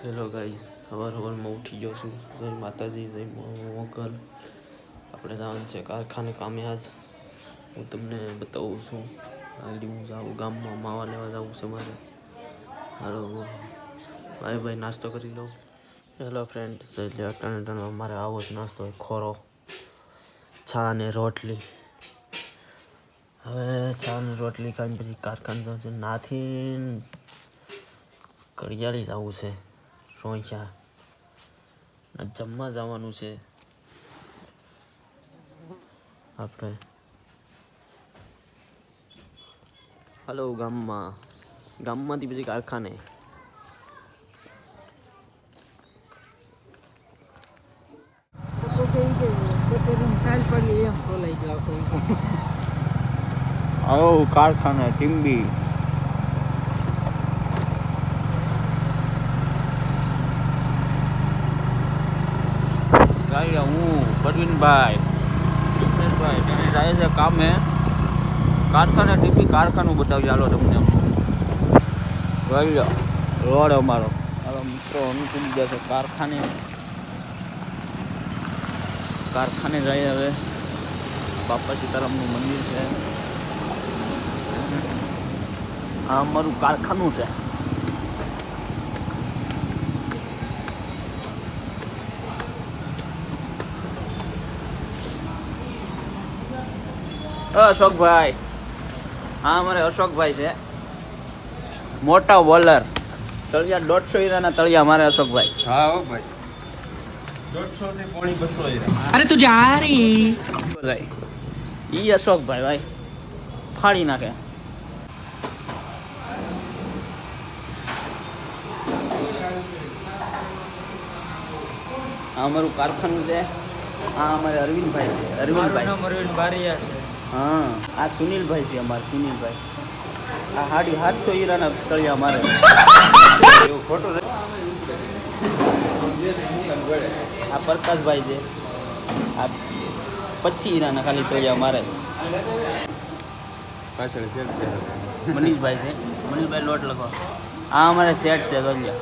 Hello guys, સવારમાં ઉઠી ગયો છું. જય માતાજી, જય મોગલ. આપણે જવાનું છે કારખાને કામે. આજ હું તમને બતાવું છું. આગળ હું જાઉં ગામમાં માવા લેવા જવું છે મારે. હાલો ભાઈ નાસ્તો કરી લઉં. હેલો ફ્રેન્ડ, એટલે અટાણે મારે આવો જ નાસ્તો હોય, ખોરો, છા અને રોટલી. હવે ચા અને રોટલી ખાઈને પછી કારખાને જવું છે. નાથી કડિયાળી જવું છે, રોંચા જમવા જવાનું છે આપણે. હાલો ગામમાંથી પછી કારખાને. આવો કારખાને ટીમ્બી ગાઈ હું પરવીનભાઈ તેને જાય છે કામે. કારખાને ટીમ્બી કારખાનું બતાવી ચાલો તમને. ગાઈ રોડ અમારો મિત્રો અનુકૂળ જશે કારખાને જાય. હવે બાપા સીતારામનું મંદિર છે. આ અમારું કારખાનું છે. અશોકભાઈ, હા અમારે અશોકભાઈ છે, મોટા બોલર. તળિયા 150 હીરાના તળિયા મારે અશોકભાઈ. હા હો ભાઈ, 150 થી પોણી 200 હીરા. અરે તું જા રહી ઈ અશોકભાઈ ભાઈ ફાડી નાખે. આ અમારું કારખાનું છે. આ અમારે અરવિંદભાઈ છે. અરવિંદ બારિયા છે. હા, આ સુનિલભાઈ છે અમારે. સુનિલભાઈ આ 750 હીરાના તળિયા મારે. એવું ખોટું છે. આ પ્રકાશભાઈ છે. આ 25 હીરાના ખાલી તળિયા મારે છે. પાછળ છે મનીષભાઈ છે. મનીષભાઈ લોટ લખો. આ અમારે સેટ છે તળિયા.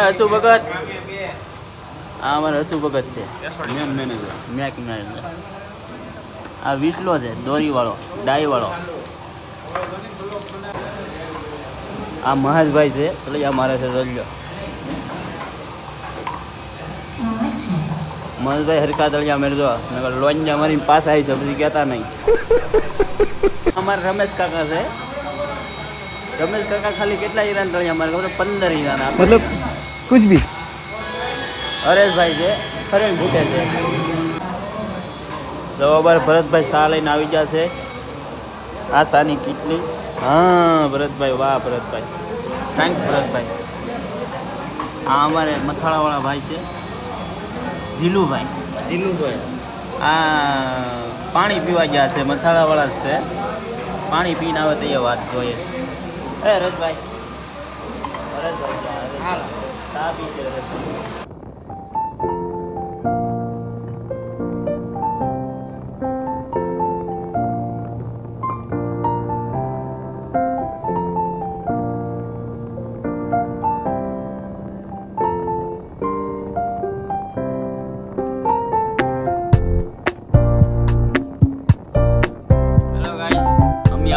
હસુ ભગત, આ અમારે હસુ ભગત છે, મેન મેનેજર. Make manager. આ વિસલો છે, દોરીવાળો, ડાઈવાળો. આ મહેશભાઈ છે, તળિયા મારે છે તળિયો. મહેશભાઈ હરકા તળિયા મેળજો. લોંજા મારી પાસે આવી છે, પછી કહેતા નહીં. અમારે રમેશ કાકા છે. રમેશ કાકા ખાલી કેટલા હીરાના તળિયા મારે ખબર? 15 હીરાના. મતલબ કુછ ભી. હરેશભાઈ છે, ફરેન ભૂટે છે. જવાબર ભરતભાઈ શાહ લઈને આવી જશે. આ શાની કેટલી? હા ભરતભાઈ, વાહ ભરતભાઈ, થેન્ક ભરતભાઈ. આ અમારે મથાળાવાળા ભાઈ છે, જીલુભાઈ. આ પાણી પીવા ગયા છે, મથાળાવાળા જ છે. પાણી પીને આવે તો એ વાત જોઈએ. એ રજભાઈ, ચા પી છે રજભાઈ.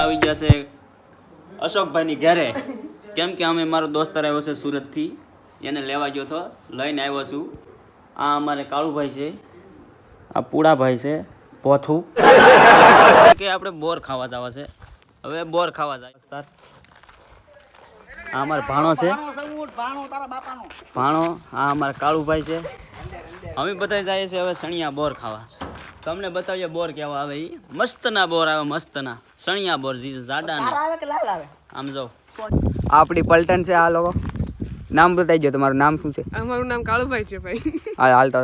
આવી જશે અશોકભાઈની ઘરે. કેમ કે અમે મારો દોસ્તાર આવ્યો છે સુરતથી, એને લેવા ગયો હતો, લઈને આવ્યો છું. આ અમારે કાળુભાઈ છે. આ પૂડાભાઈ છે, પોથું કે આપણે બોર ખાવા જવા છે. હવે બોર ખાવા જાય. આ અમારે ભાણો છે, ભાણો. આ અમારે કાળુભાઈ છે. અમે બધા જઈએ છીએ હવે સણિયા બોર ખાવા. તમને બતાવીએ બોર કેવા આવે. એ મસ્તના બોર આવે, મસ્તના સણિયા બોર. જાડા આમ જો. આપણી પલટન છે. આ લોકો નામ બતાવી દો. તમારું નામ શું છે? અમારું નામ કાળુભાઈ છે ભાઈ. હાલ તો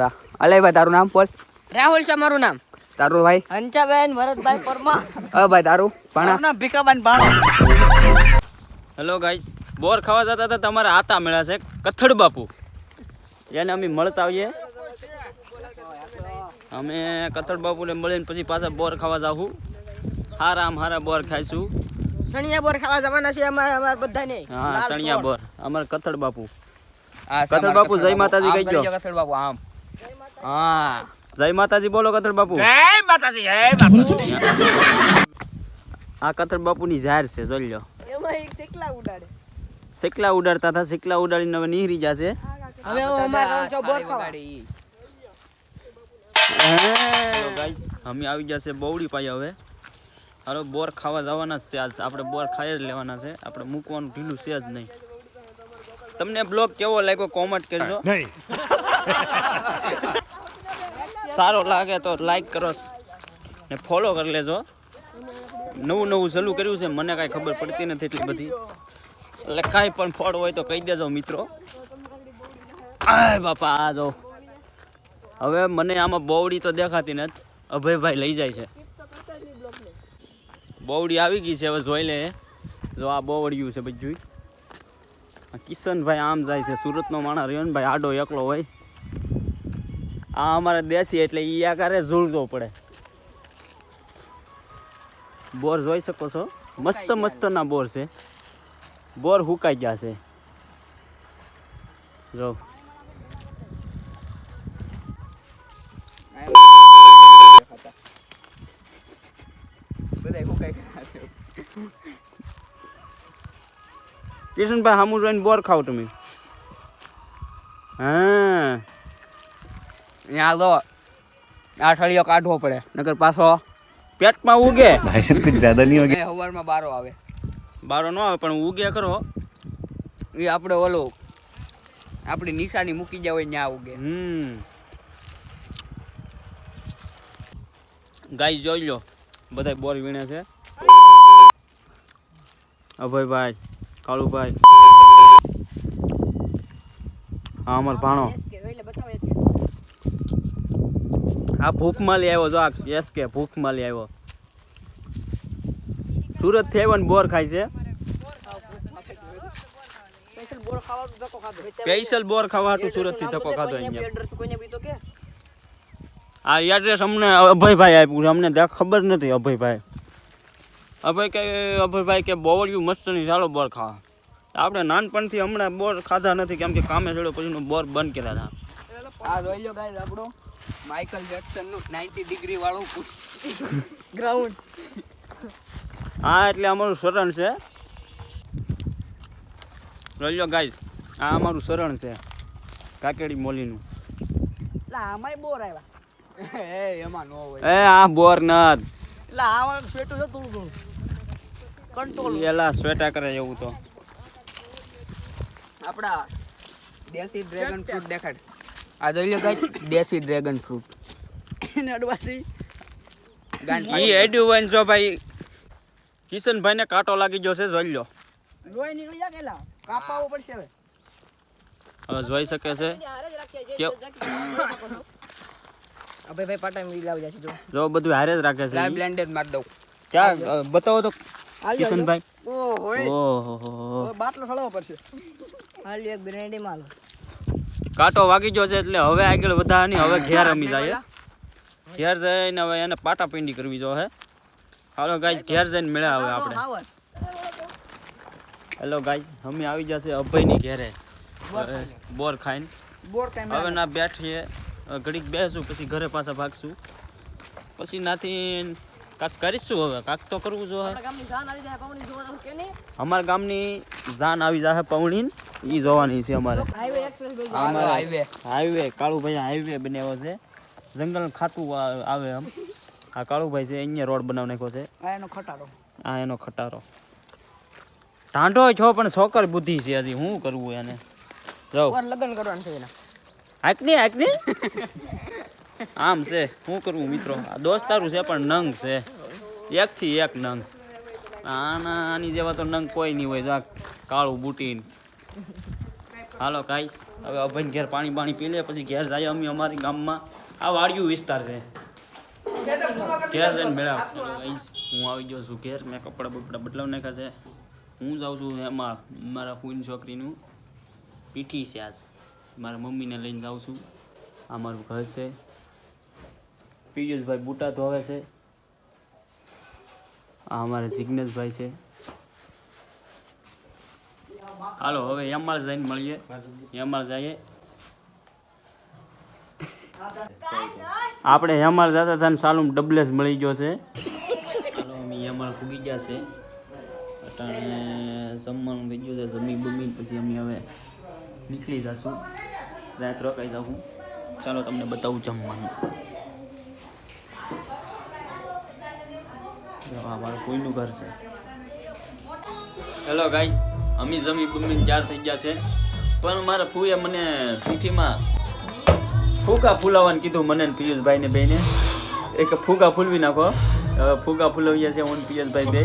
અલે ભાઈ, તારું નામ બોલ. રાહુલ છે મારું નામ. તારું ભાઈ? હંચાબેન ભરતભાઈ પરમા. ભાઈ તારું? નામ ભીખાબાન ભાણો. હેલો ગાઈસ, બોર ખાવા જતા હતા તમારા આતા મળ્યા છે કથડ બાપુ. એને અમે મળતા આવીએ. અમે કથડ બાપુને મળીને પછી પાછા બોર ખાવા જાઉં. હારા બોર ખાઈશું. સણિયા બોર ખાવા જવાના છે અમાર બધાને. હા સણિયા બોર અમાર કથળ બાપુ. આ છે કથળ અમારા બાપુ, જય માતાજી આમ કહેજો. કરી દો કથળ બાપુ આમ. હા જય માતાજી બોલો કથળ બાપુ. જય માતાજી, જય માતાજી. આ કથળ બાપુની જાહેર છે જોઈ લો. એમાં એક ચકલા ઉડાડે. શેકલા ઉડાડતા હતા, શેકલા ઉડાડીને હવે નીહરી જશે. હવે અમાર જો બોર ખાવા. હેલો ગાઈસ, અમે આવી જશે બવડી પાય હવે. હાલો બોર ખાવા જવાના જ છે આજ. આપણે બોર ખાઈ જ લેવાના છે, આપણે મૂકવાનું ઢીલું છે જ નહીં. તમને બ્લોગ કેવો લાગ્યો કોમેન્ટ કરજો. સારો લાગે તો લાઈક કરો ને ફોલો કરી લેજો. નવું ચાલુ કર્યું છે, મને કાંઈ ખબર પડતી નથી એટલી બધી, એટલે કાંઈ પણ ફળ હોય તો કહી દેજો મિત્રો. આય બાપા આ જો હવે મને આમાં બોવડી તો દેખાતી નથી, અભયભાઈ લઈ જાય છે. બોવડી આવી ગઈ છે, હવે જોઈ લે. જો આ બોવડિયું છે બધું. કિશનભાઈ આમ જાય છે, સુરતનો માણસ રહ્યો ને ભાઈ, આડો એકલો હોય. આ અમારે દેશી એટલે ઈ આકારે ઝૂલતો પડે. બોર જોઈ શકો છો, મસ્ત ના બોર છે. બોર હુકાઈ ગયા છે જો. કિશનભાઈ સામું જોઈને બોર ખાવ તમે. હા અહીંયા લો આ ઠળિયો કાઢવો પડે નકર પાછો પેટમાં ઉગે. भाई साहब कुछ ज्यादा नहीं हो गया? સવારમાં બારો આવે. બારો ન આવે પણ ઉગે ખરો. એ આપણે ઓલો આપણી નિશાની મૂકી જાય હોય ત્યાં ઉગે. ગાય જોઈ લો, બધા બોર વીણે છે. અભયભાઈ, કાળુભાઈ, હા અમાર ભાણો. આ ભૂખમાલી આવ્યો જો, આ એસ કે ભૂખમાલી આવ્યો. સુરત થી આવ્યો ને બોર ખાય છે. સ્પેશિયલ બોર ખાવા હાટુ સુરત થી ધક્કો ખાધો અહીંયા. આ એડ્રેસ અમને અભયભાઈ આપ્યું છે, અમને ખબર નથી. અભયભાઈ કે બોવડિયું મસ્ત નહીં, ચાલો બોર ખાવા. આપણે નાનપણથી હમણાં બોર ખાધા નથી, કેમ કે કામે ચડ્યો પછી બોર બંધ કર્યા હતા. આ જોઈ લો ગાઈસ આપણો માઇકલ જેક્સન નું 90 ડિગ્રી વાળું ગ્રાઉન્ડ. હા એટલે અમારું શરણ છે. જોઈ લો ગાઈસ, આ અમારું શરણ છે કાકેડી મોલીનું. લા આમાંય બોર આવ્યા. એ એમાં નો હોય. એ આ બોર નત લા આમાં સ્વેટું છે થોડું ઘણું કંટ્રોલ. એલા સ્વેટા કરે એવું તો. આપડા દેશી ડ્રેગન ફ્રૂટ દેખાડ. આ જોઈ લો ગાઈસ દેશી ડ્રેગન ફ્રૂટ. એને અડવાથી ઈ એડ્યુ વન જો ભાઈ કિશનભાઈ ને કાંટો લાગી ગયો છે, જોઈ લો. લોહી નીકળી જાય કેલા કાપાવો પડશે હવે. હવે જોઈ શકે છે કે અબે ભાઈ પાટા મી લાવ જાય છે જો. જો બધું હારે જ રાખે છે. લાલ બ્લેન્ડેડ માર દઉં. ક્યાં બતાવો તો કિશનભાઈ. ઓ હોય ઓહો બાટલો ખળવો પડશે. હાલ્યો એક બ્રેન્ડી માલ. કાંટો વાગી ગયો છે એટલે હવે આગળ વધારની. હવે ઘેર રમી જાય. ઘેર જઈને હવે એને પાટા પિંડી કરવી જો હે. હાલો ગાઈસ ઘેર જઈને મળ્યા હવે આપણે. હેલો ગાઈસ, અમે આવી જશે અભયની ઘેરે બોર ખાઈને. બોર કાઈ હવે ના બેઠીએ, ઘડીક બેસું પછી ઘરે પાછા ભાગશું. પછી નાથી કાંક કરીશું. હવે કાંક તો કરવું જો હે. ગામની જાન આવી જાય પાવણી જોવા તો કે નહીં. અમારા ગામની જાન આવી જાય પૌણી, ઈ જોવાની છે અમારે. હાઈવે એક્સપ્રેસ ભાઈ. અમારો હાઈવે હાઈવે કાળુભાઈ હાઈવે બનાવ્યો છે. જંગલ ખાતું આવે આમ. આ કાળુભાઈ છે, અહીંયા રોડ બનાવી નાખ્યો છે. આ એનો ખટારો. આ એનો ખટારો. ટાંડો છો પણ છોકર બુદ્ધિ છે હજી, શું કરવું એને. જાઓ ઓર લગન કરવાનું છે એના. હાકની આમ છે, શું કરવું મિત્રો. આ દોસ્તારું છે પણ નંગ છે, એકથી એક નંગ. આની જેવા તો નંગ કોઈ નહીં હોય. જા કાળું બુટીન. હાલો ગાઈસ, હવે અભયને ઘેર પાણી પી લે પછી ઘેર જાય. અમે અમારી ગામમાં આ વાડિયું વિસ્તાર છે, ઘેર જઈને મેળા. હું આવી ગયો છું ઘેર. મેં કપડાં બપડા બદલાવી નાખ્યા છે. હું જાઉં છું એમાં મારા ફૂઈની છોકરીનું પીઠી છે આજ. મારા મમ્મીને લઈને જાઉં છું. આ મારું ઘર છે. પિયુષભાઈ બુટા ધોવે છે. આ અમારે જિગ્નેશભાઈ છે. હાલો હવે યમાળ જઈને મળીએ. યમાળ જઈએ. આપણે યમાળ જતા હતા ને સાલું ડબલેસ મળી ગયો છે. ચાલો અમે યમાળ પૂગી ગયા છે. અટાણે જમવાનું થઈ ગયું છે. જમી બમી પછી અમે હવે નીકળી જશું. રાત રોકાઈ જાઉં. ચાલો તમને બતાવું જમવાનું. આ મારું કોઈનું ઘર છે. હેલો ગાઈસ, અમે જમી બમીને તૈયાર થઈ ગયા છે. પણ મારા ફૂએ મને પીઠીમાં ફૂકા ફૂલાવવાનું કીધું મને ને પિયુષભાઈને બેને. એક ફૂકા ફૂલવી નાખો. હવે ફૂકા ફૂલવ્યા છે હું પિયુષભાઈ બે.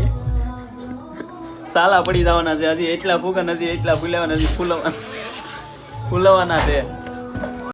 સાલા પડી જવાના છે. હજી એટલા ફૂકા નથી, એટલા ફૂલાવાના નથી. ફૂલવાના છે.